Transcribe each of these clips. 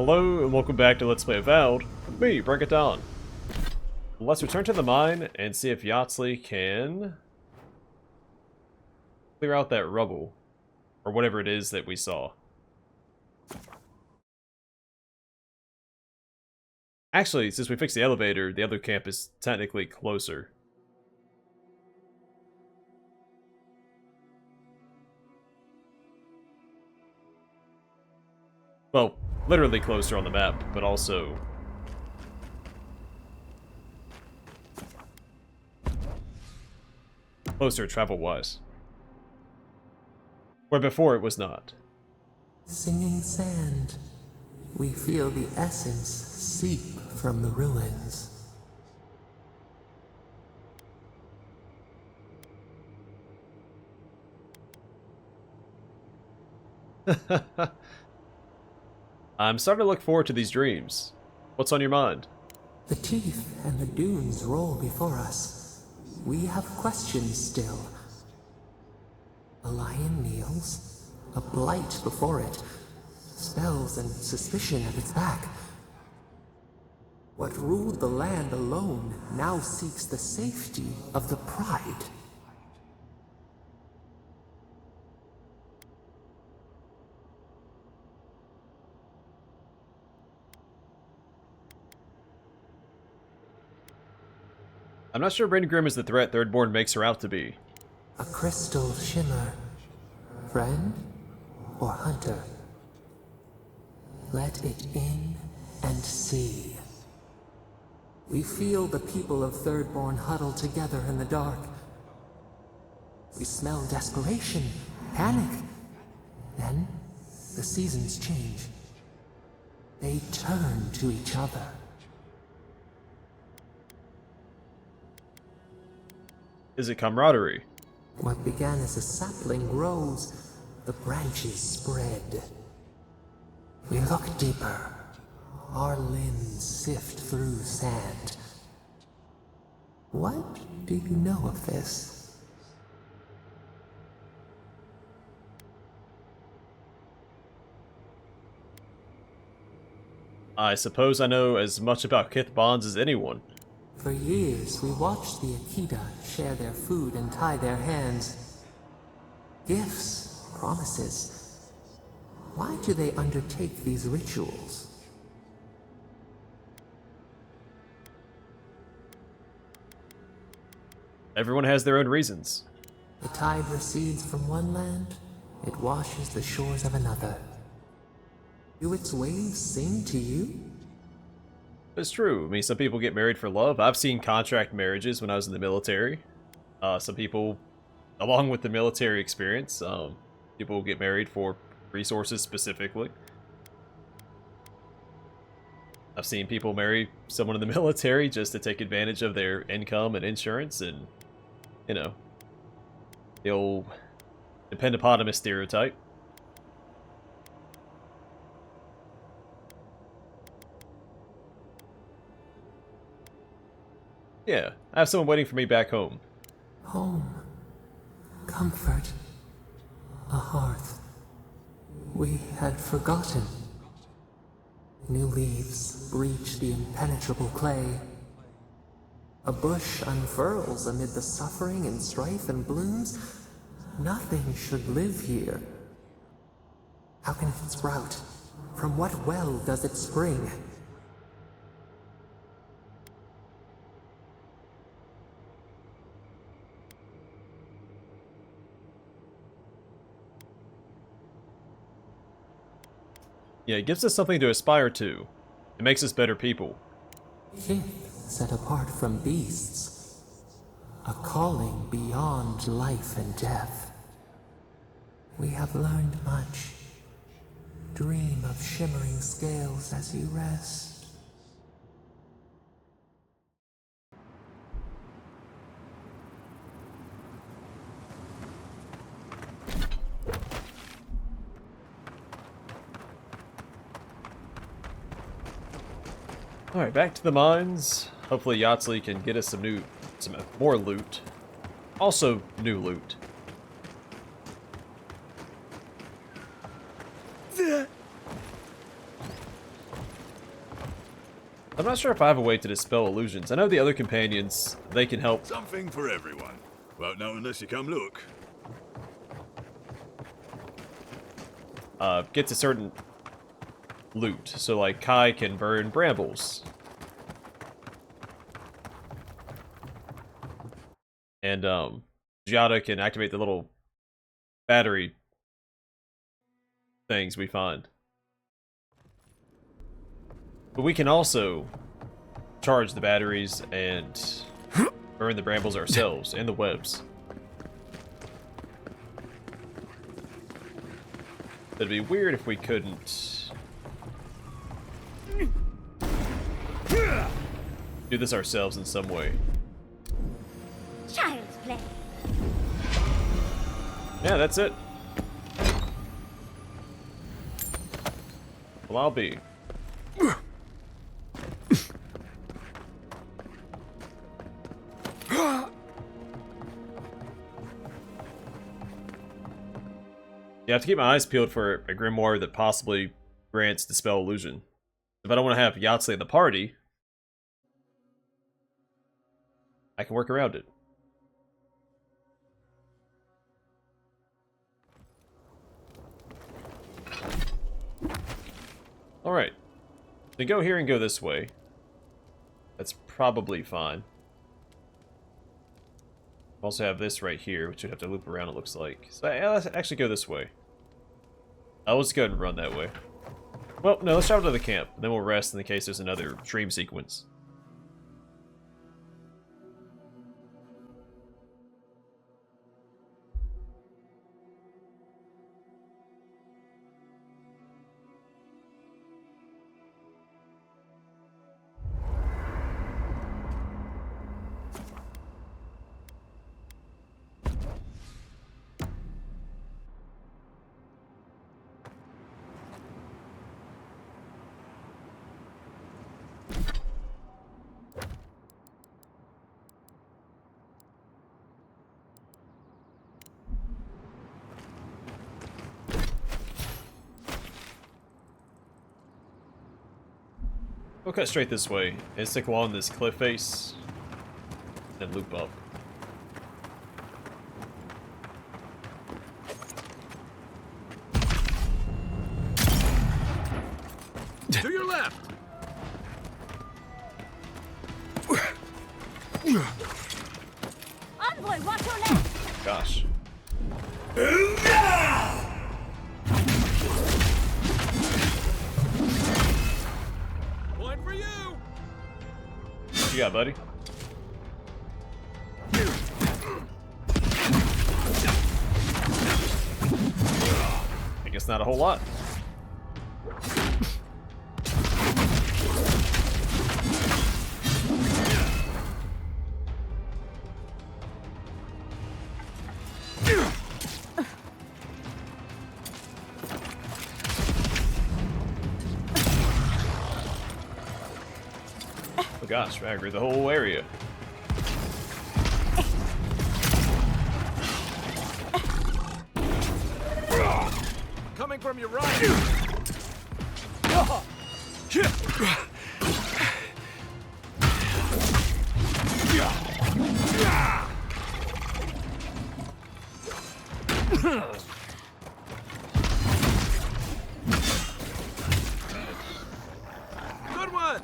Hello and welcome back to Let's Play Avowed with me, BringItDon. Let's return to the mine and see if Yahtzee can clear out that rubble, or whatever it is that we saw. Actually, since we fixed the elevator, the other camp is technically closer. Well, literally closer on the map, but also closer travel-wise. Where before it was not. Singing sand, we feel the essence seep from the ruins. I'm starting to look forward to these dreams. What's on your mind? The teeth and the dunes roll before us. We have questions still. A lion kneels, a blight before it, spells and suspicion at its back. What ruled the land alone now seeks the safety of the pride. I'm not sure Brain is the threat Thirdborn makes her out to be. A crystal shimmer. Friend or hunter? Let it in and see. We feel the people of Thirdborn huddle together in the dark. We smell desperation, panic. Then, the seasons change. They turn to each other. Is it camaraderie? What began as a sapling grows, the branches spread. We look deeper. Our limbs sift through sand. What do you know of this? I suppose I know as much about Kith bonds as anyone. For years, we watched the Akita share their food and tie their hands. Gifts, promises. Why do they undertake these rituals? Everyone has their own reasons. The tide recedes from one land, it washes the shores of another. Do its waves sing to you? It's true. I mean, some people get married for love. I've seen contract marriages when I was in the military. Some people, along with the military experience, people get married for resources specifically. I've seen people marry someone in the military just to take advantage of their income and insurance and, you know, the old dependopotamus stereotype. Yeah, I have someone waiting for me back home. Home. Comfort. A hearth. We had forgotten. New leaves breach the impenetrable clay. A bush unfurls amid the suffering and strife and blooms. Nothing should live here. How can it sprout? From what well does it spring? Yeah, it gives us something to aspire to. It makes us better people. Kith set apart from beasts. A calling beyond life and death. We have learned much. Dream of shimmering scales as you rest. Alright, back to the mines. Hopefully Yahtzee can get us some more loot. Also, new loot. I'm not sure if I have a way to dispel illusions. I know the other companions, they can help. Something for everyone. Won't know unless you come look. Get to certain loot. So like Kai can burn brambles. And Giada can activate the little battery things we find. But we can also charge the batteries and burn the brambles ourselves and the webs. It'd be weird if we couldn't do this ourselves in some way. Child's play. Yeah, that's it. Well, I'll be. You have to keep my eyes peeled for a grimoire that possibly grants Dispel Illusion. If I don't want to have Yahtzee in the party, I can work around it. Alright. Then go here and go this way. That's probably fine. Also have this right here, which you'd have to loop around, it looks like. So let's actually go this way. I'll just go ahead and run that way. Well, no, let's travel to the camp. Then we'll rest in the case there's another dream sequence. We'll cut straight this way and stick along this cliff face, then loop up. To your left! Envoy, watch your left. Gosh. One for you! What you got, buddy? I guess not a whole lot. Oh gosh, I agree the whole area. Coming from your right! Good one!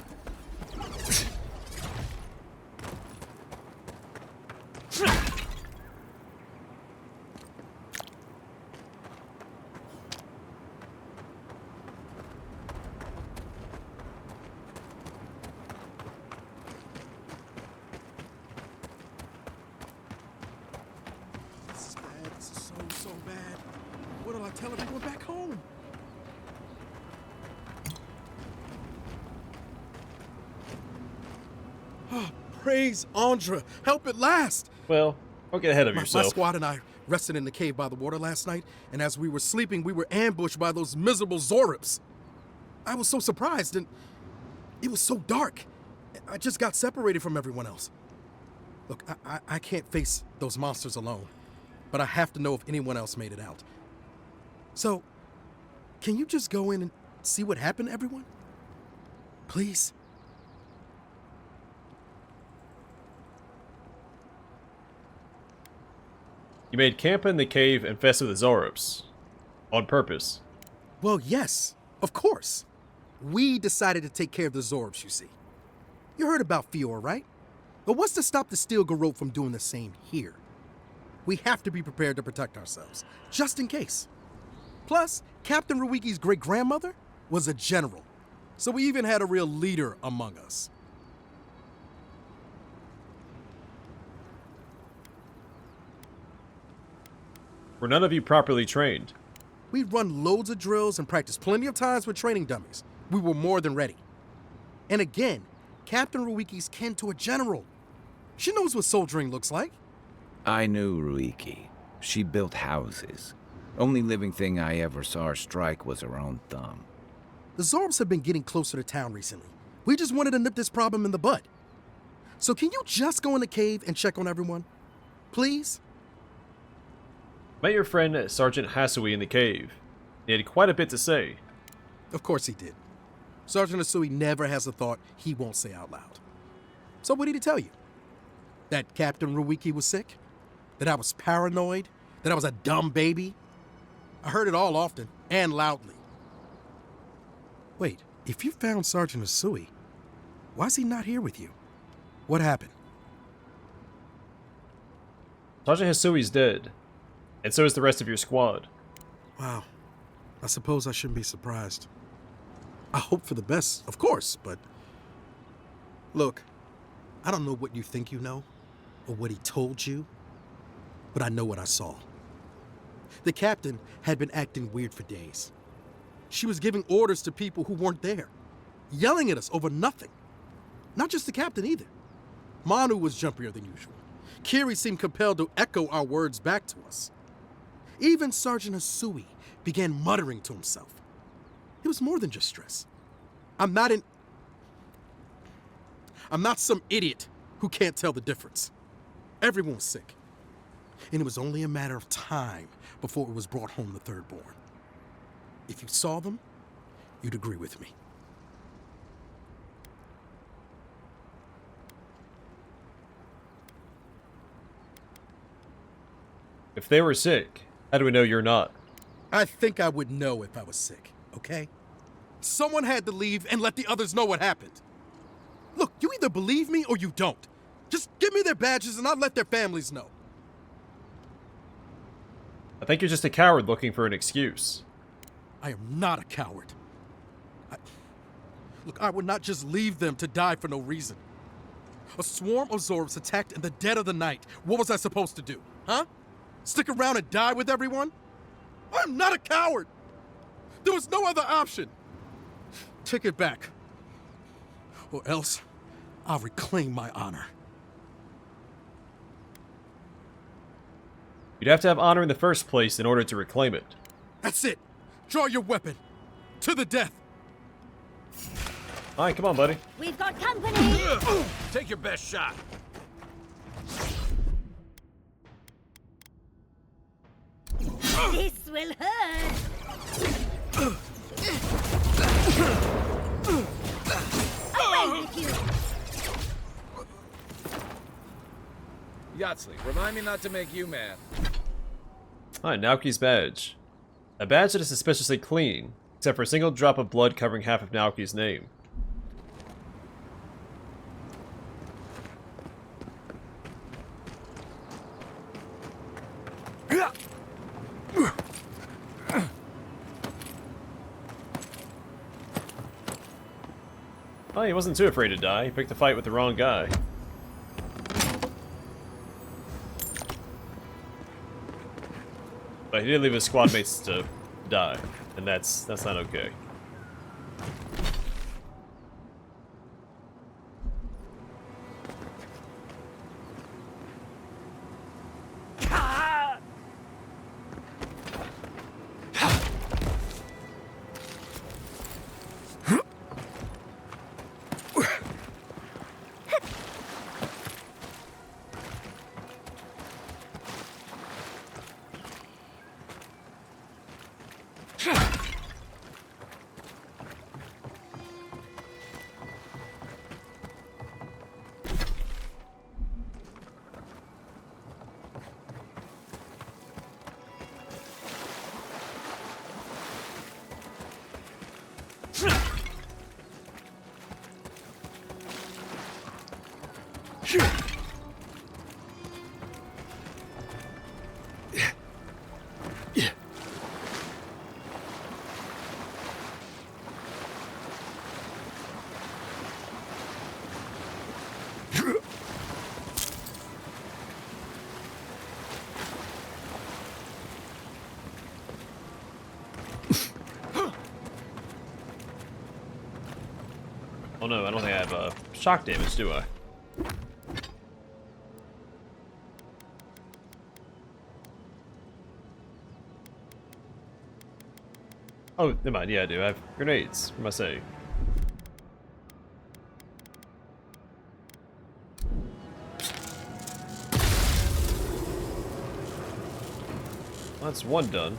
This is bad. This is so bad. What'll I tell everyone back home? Oh, praise Andra. Help at last. Well, don't get ahead of My yourself. squad and I rested in the cave by the water last night, and as we were sleeping, we were ambushed by those miserable Zorips. I was so surprised, and it was so dark. I just got separated from everyone else. Look, I can't face those monsters alone, but I have to know if anyone else made it out. So, can you just go in and see what happened to everyone? Please? You made camp in the cave infested with Zorops. On purpose. Well, yes, of course. We decided to take care of the Zorops, you see. You heard about Eora, right? But what's to stop the Steel Garrote from doing the same here? We have to be prepared to protect ourselves, just in case. Plus, Captain Ruiki's great-grandmother was a general, so we even had a real leader among us. Were none of you properly trained? We'd run loads of drills and practiced plenty of times with training dummies. We were more than ready. And again, Captain Ruiki's kin to a general. She knows what soldiering looks like. I knew Ruiki. She built houses. Only living thing I ever saw her strike was her own thumb. The Zorops have been getting closer to town recently. We just wanted to nip this problem in the bud. So can you just go in the cave and check on everyone? Please? Met your friend Sergeant Hasui in the cave. He had quite a bit to say. Of course he did. Sergeant Asui never has a thought he won't say out loud. So what did he tell you? That Captain Ruiki was sick? That I was paranoid? That I was a dumb baby? I heard it all often and loudly. Wait, if you found Sergeant Asui, why is he not here with you? What happened? Sergeant Hasui's dead. And so is the rest of your squad. Wow. I suppose I shouldn't be surprised. I hope for the best, of course, but... Look, I don't know what you think you know, or what he told you, but I know what I saw. The captain had been acting weird for days. She was giving orders to people who weren't there, yelling at us over nothing. Not just the captain either. Manu was jumpier than usual. Kiri seemed compelled to echo our words back to us. Even Sergeant Asui began muttering to himself. It was more than just stress. I'm not some idiot who can't tell the difference. Everyone was sick. And it was only a matter of time before it was brought home the third born. If you saw them, you'd agree with me. If they were sick, how do we know you're not? I think I would know if I was sick, okay? Someone had to leave and let the others know what happened. Look, you either believe me or you don't. Just give me their badges and I'll let their families know. I think you're just a coward looking for an excuse. I am not a coward. Look, I would not just leave them to die for no reason. A swarm of Zorops attacked in the dead of the night. What was I supposed to do, huh? Stick around and die with everyone? I'm not a coward! There was no other option! Take it back. Or else, I'll reclaim my honor. You'd have to have honor in the first place in order to reclaim it. That's it! Draw your weapon! To the death! Alright, come on, buddy. We've got company! Take your best shot. This will hurt! Away with you! Yatsley, remind me not to make you mad. Alright, Naoki's badge. A badge that is suspiciously clean, except for a single drop of blood covering half of Naoki's name. Oh, he wasn't too afraid to die. He picked a fight with the wrong guy. But he did leave his squad mates to die, and that's not okay. Oh no, I don't think I have shock damage, do I? Oh, never mind. Yeah, I do. I have grenades. What am I saying? Well, that's one done.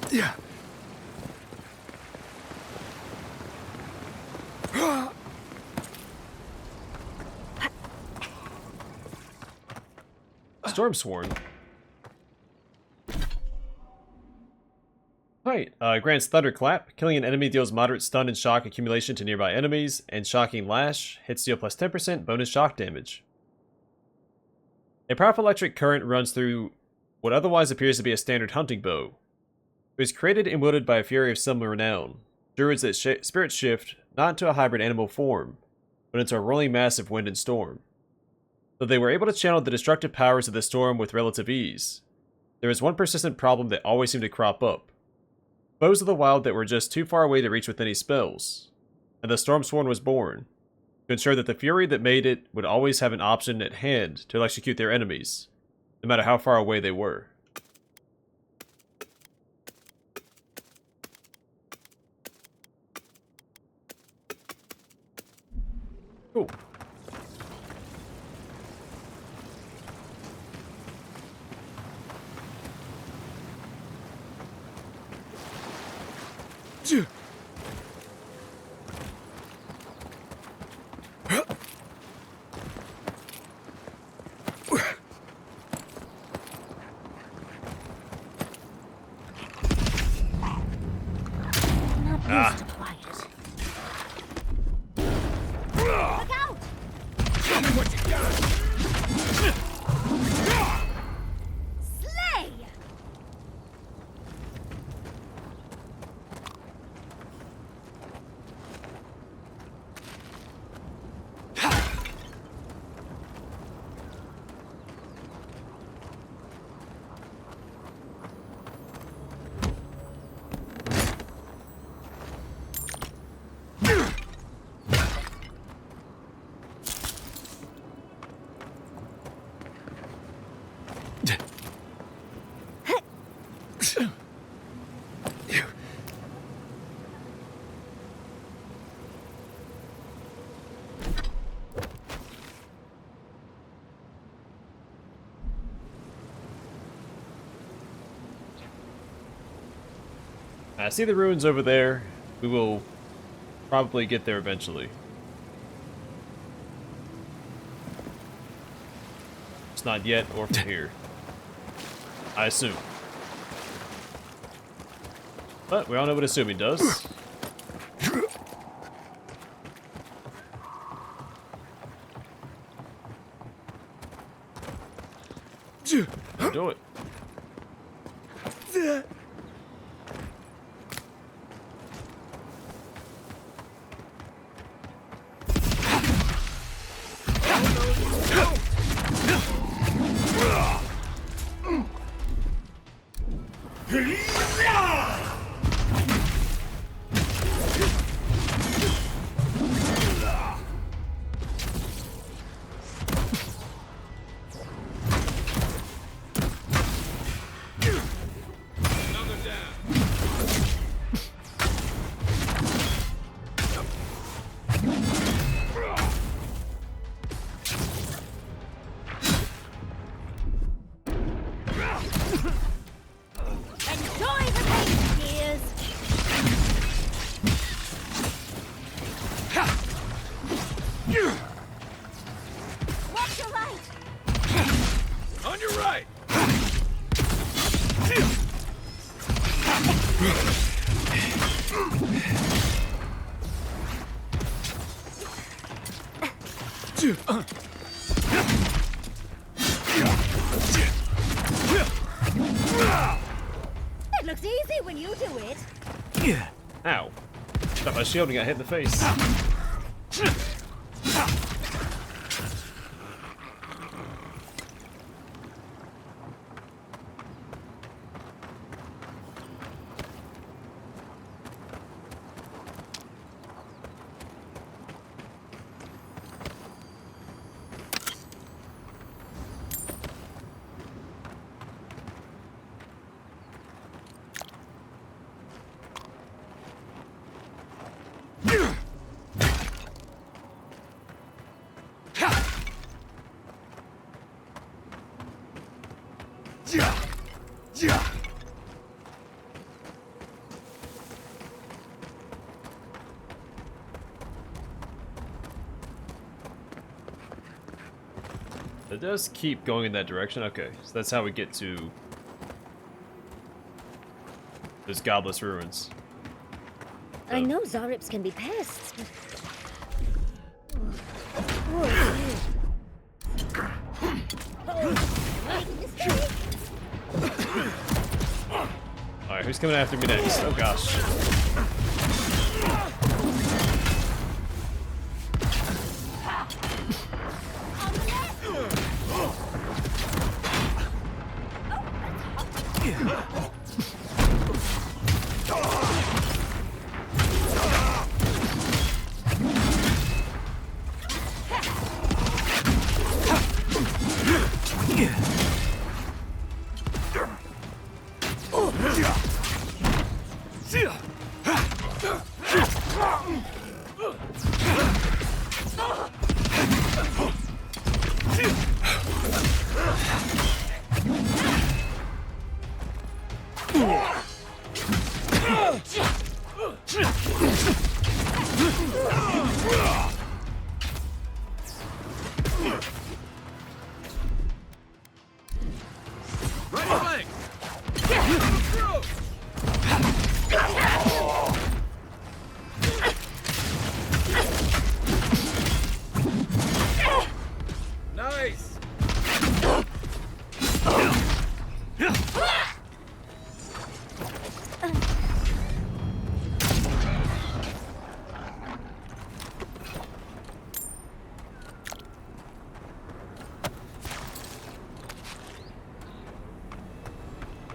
Yeah. Stormsworn. Right. Grants Thunderclap. Killing an enemy deals moderate stun and shock accumulation to nearby enemies, and Shocking Lash. Hits deal plus 10% bonus shock damage. A powerful electric current runs through what otherwise appears to be a standard hunting bow. It was created and wielded by a fury of similar renown. Druids that spirit shift not into a hybrid animal form, but into a rolling mass of wind and storm. Though they were able to channel the destructive powers of the storm with relative ease, there was one persistent problem that always seemed to crop up. Foes of the wild that were just too far away to reach with any spells, and the Stormsworn was born, to ensure that the fury that made it would always have an option at hand to execute their enemies, no matter how far away they were. Cool. Not used to quiet. Look out! Tell me what you got. Slay! I see the ruins over there. We will probably get there eventually. It's not yet or from here. I assume. But we all know what assuming does. Do it. It looks easy when you do it. Ow. Got my shield and got hit in the face. It does keep going in that direction. Okay, so that's how we get to those godless ruins. I know Zarips can be pests, but... Alright, who's coming after me next? Oh gosh.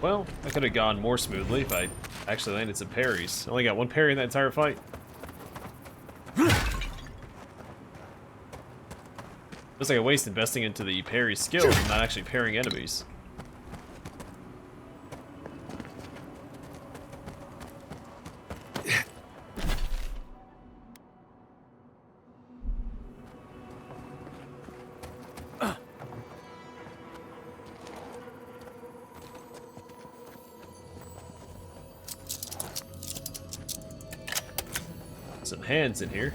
Well, I could have gone more smoothly if I actually landed some parries. I only got one parry in that entire fight. Feels like a waste investing into the parry skill and not actually parrying enemies. Some hands in here.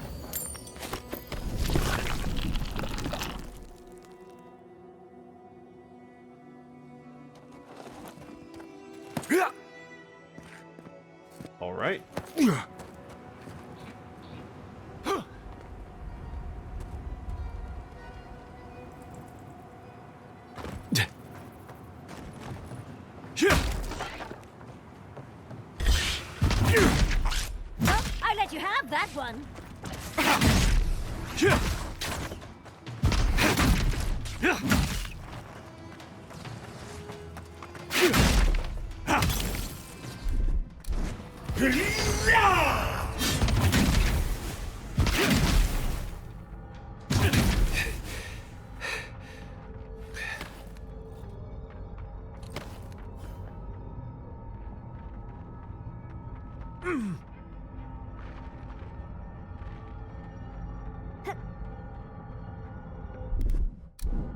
All right. I let you have that one.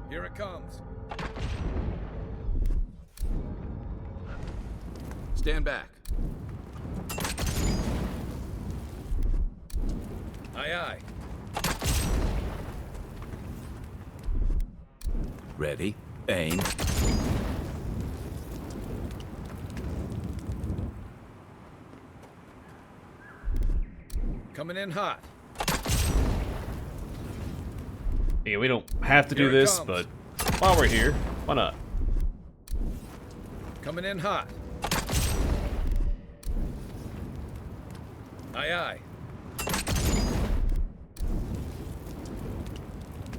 Here it comes. Stand back. Aye, aye. Ready, aim. Coming in hot. Yeah, we don't have to do Here it this, comes. but while we're here, why not? Coming in hot. Aye, aye.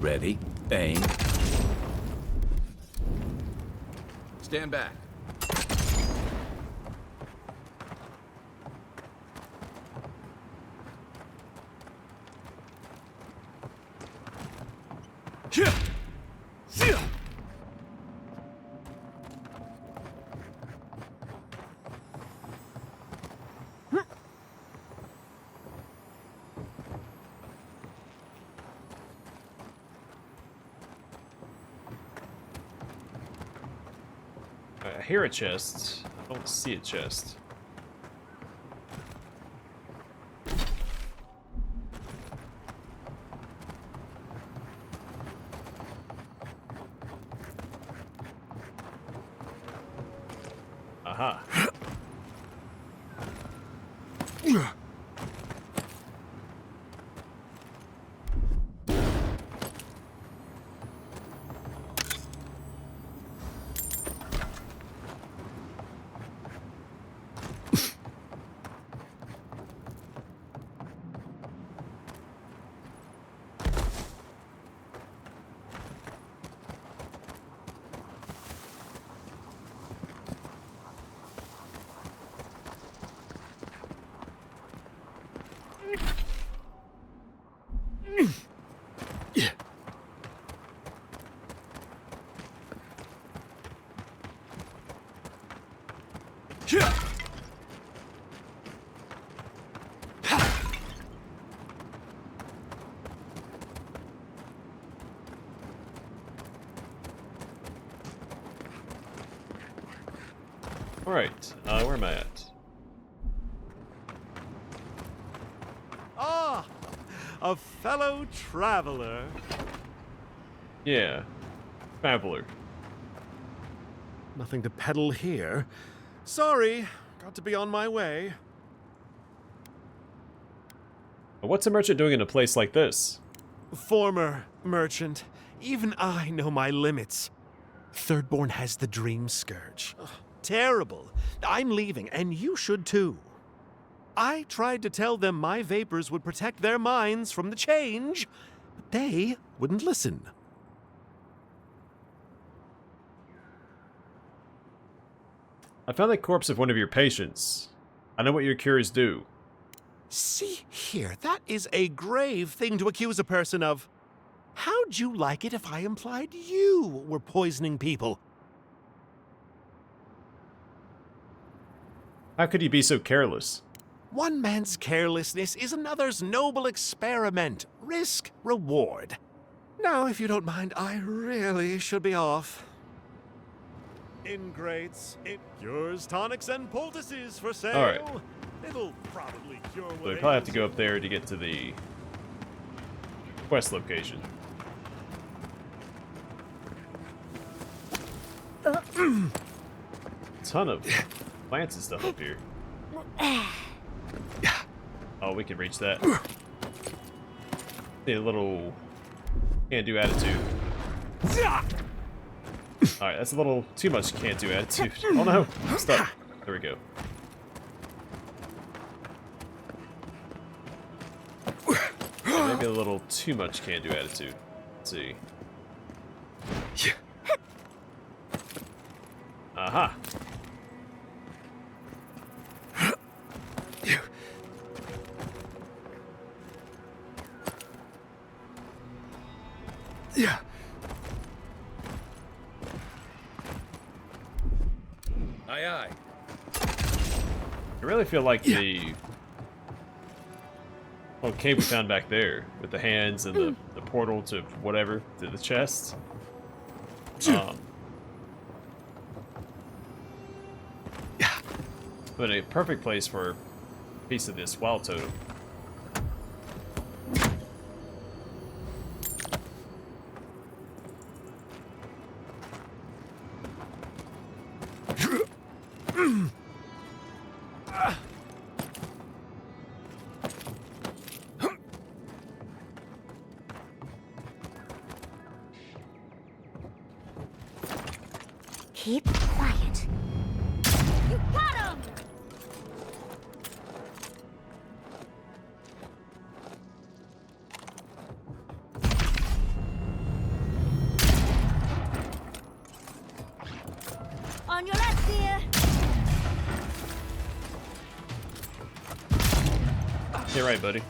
Ready, aim. Stand back. I hear a chest. I don't see a chest. Aha. Alright, where am I at? Ah, a fellow traveler. Yeah. Traveler. Nothing to peddle here. Sorry, got to be on my way. What's a merchant doing in a place like this? Former merchant, even I know my limits. Thirdborn has the dream scourge. Ugh, terrible. I'm leaving, and you should too. I tried to tell them my vapors would protect their minds from the change, but they wouldn't listen. I found the corpse of one of your patients. I know what your cures do. See here, that is a grave thing to accuse a person of. How'd you like it if I implied you were poisoning people? How could you be so careless? One man's carelessness is another's noble experiment. Risk, reward. Now, if you don't mind, I really should be off. Ingrates, it cures tonics and poultices for sale. All right. It'll probably cure So we what probably have to ails go you. up there to get to the quest location. Ton of plants and stuff up here. Oh, we can reach that. Need a little can-do attitude. Alright, that's a little too much can-do attitude. Oh no, I'm stuck. There we go. Maybe a little too much can-do attitude. Let's see. Aha. Yeah. Aye, aye. I really feel like the cave we found back there with the hands and the portal to whatever, to the chest. But a perfect place for a piece of this wild totem. Keep quiet. You got him! On your left, dear. You're right, buddy.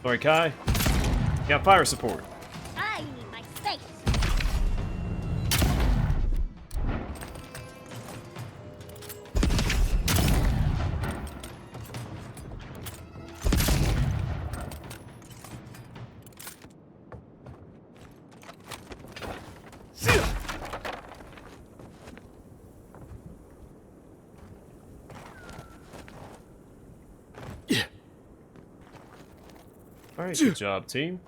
Sorry, Kai. Got fire support. I need my space. Alright, good job, team.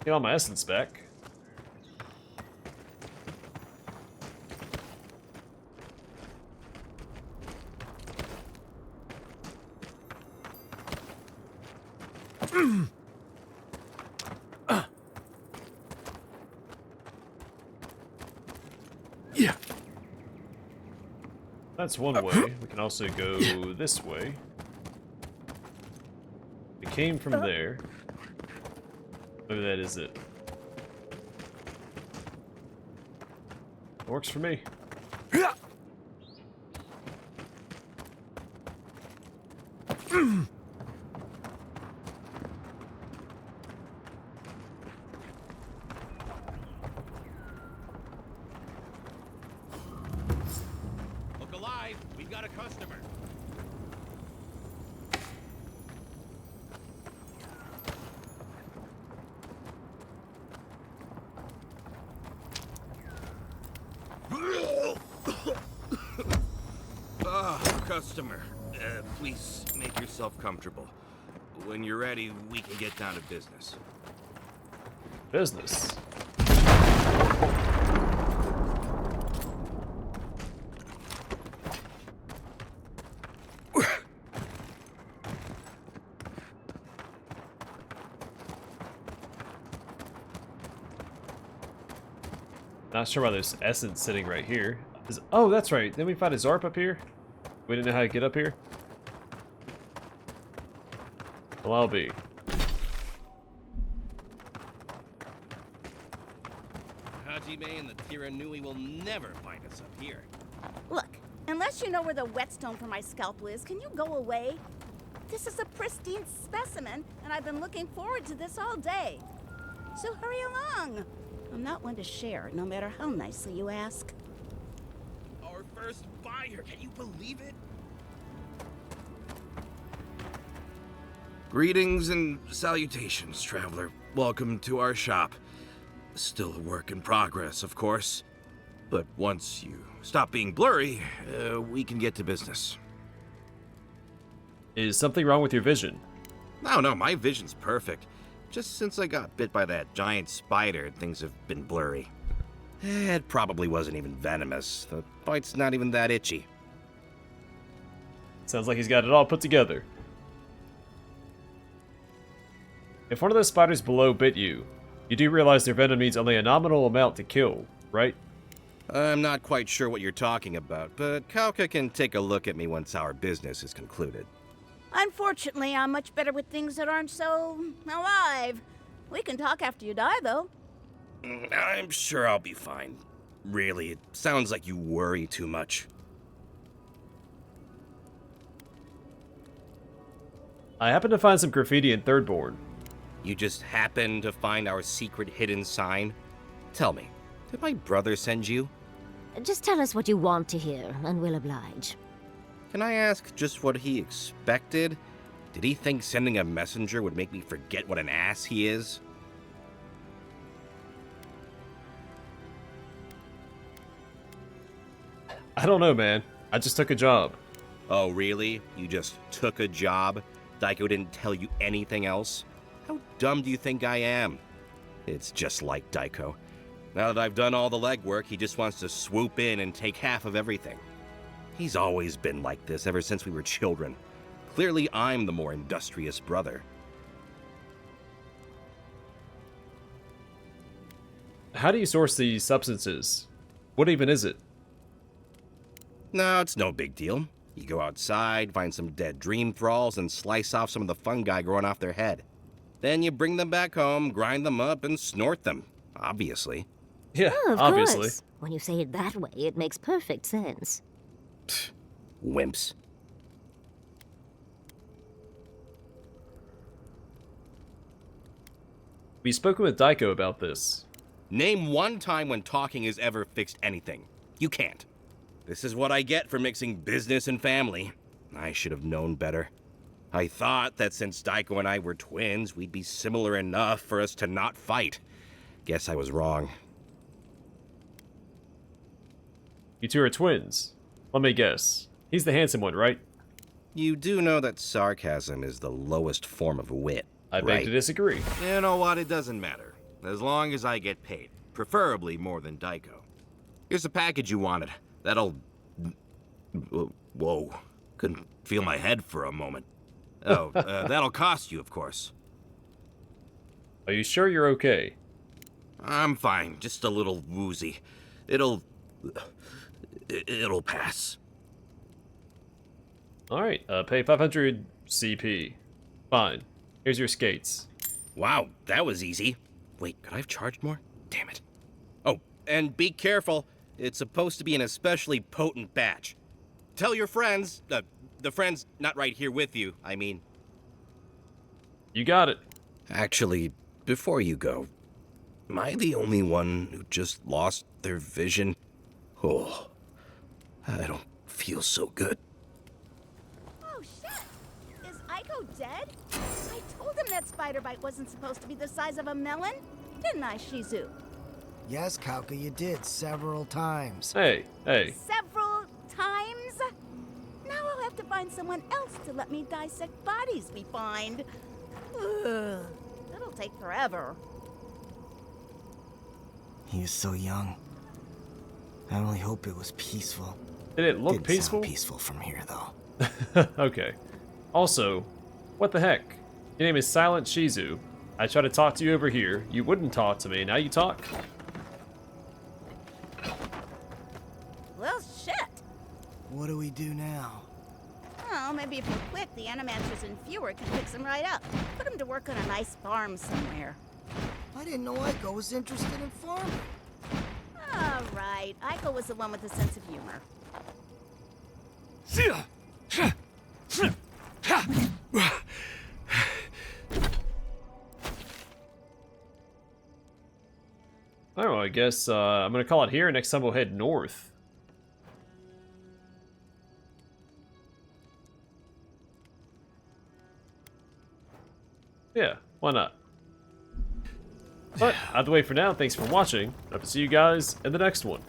Get all my essence back. Yeah. That's one way. We can also go this way. We came from there. Maybe that is it. Works for me. Look alive! We've got a customer. Customer, please make yourself comfortable. When you're ready, we can get down to business. Business. Not sure why there's essence sitting right here. Oh, that's right. Didn't we find a Zarp up here? We didn't know how to get up here? Well, I'll be. Hajime and the Tiranui will never find us up here. Look, unless you know where the whetstone for my scalpel is, can you go away? This is a pristine specimen, and I've been looking forward to this all day. So hurry along. I'm not one to share, no matter how nicely you ask. Our first buyer, can you believe it? Greetings and salutations, traveler. Welcome to our shop. Still a work in progress, of course. But once you stop being blurry, we can get to business. Is something wrong with your vision? No, my vision's perfect. Just since I got bit by that giant spider, things have been blurry. It probably wasn't even venomous. The bite's not even that itchy. Sounds like he's got it all put together. If one of those spiders below bit you, you do realize their venom needs only a nominal amount to kill, right? I'm not quite sure what you're talking about, but Kauka can take a look at me once our business is concluded. Unfortunately, I'm much better with things that aren't so alive. We can talk after you die, though. I'm sure I'll be fine. Really, it sounds like you worry too much. I happened to find some graffiti in Thirdborn. You just happened to find our secret hidden sign? Tell me, did my brother send you? Just tell us what you want to hear, and we'll oblige. Can I ask just what he expected? Did he think sending a messenger would make me forget what an ass he is? I don't know, man. I just took a job. Oh, really? You just took a job? Daiko didn't tell you anything else? How dumb do you think I am? It's just like Daiko. Now that I've done all the legwork, he just wants to swoop in and take half of everything. He's always been like this ever since we were children. Clearly, I'm the more industrious brother. How do you source these substances? What even is it? No, it's no big deal. You go outside, find some dead dream thralls, and slice off some of the fungi growing off their head. Then you bring them back home, grind them up, and snort them. Obviously. Yeah, Oh, of obviously. course. When you say it that way, it makes perfect sense. Wimps. We've spoken with Daiko about this. Name one time when talking has ever fixed anything. You can't. This is what I get for mixing business and family. I should have known better. I thought that since Daiko and I were twins, we'd be similar enough for us to not fight. Guess I was wrong. You two are twins. Let me guess. He's the handsome one, right? You do know that sarcasm is the lowest form of wit, I beg right? to disagree. You know what? It doesn't matter. As long as I get paid. Preferably more than Daiko. Here's the package you wanted. That'll... Whoa. Couldn't feel my head for a moment. Oh, that'll cost you, of course. Are you sure you're okay? I'm fine. Just a little woozy. It'll pass. Alright, pay 500 CP. Fine. Here's your skates. Wow, that was easy. Wait, could I have charged more? Damn it. Oh, and be careful. It's supposed to be an especially potent batch. Tell your friends, the friends not right here with you, I mean. You got it. Actually, before you go, am I the only one who just lost their vision? Oh, I don't feel so good. Oh, shit! Is Aiko dead? I told him that spider bite wasn't supposed to be the size of a melon. Didn't I, Shizu? Yes, Kauka, you did several times. Hey. Several times? Now I'll have to find someone else to let me dissect bodies we find. Ugh, it'll take forever. He was so young. I only hope it was peaceful. Did it look Didn't peaceful? sound peaceful from here, though. Okay. Also, what the heck? Your name is Silent Shizu. I tried to talk to you over here. You wouldn't talk to me. Now you talk? Well, shit. What do we do now? Oh, maybe if we're quick, the animators and viewer can fix him right up. Put him to work on a nice farm somewhere. I didn't know Aiko was interested in farming. All right, Aiko was the one with a sense of humor. Oh, I guess I'm gonna call it here. Next time we'll head north. Yeah, why not? But out of the way for now, thanks for watching. Hope to see you guys in the next one.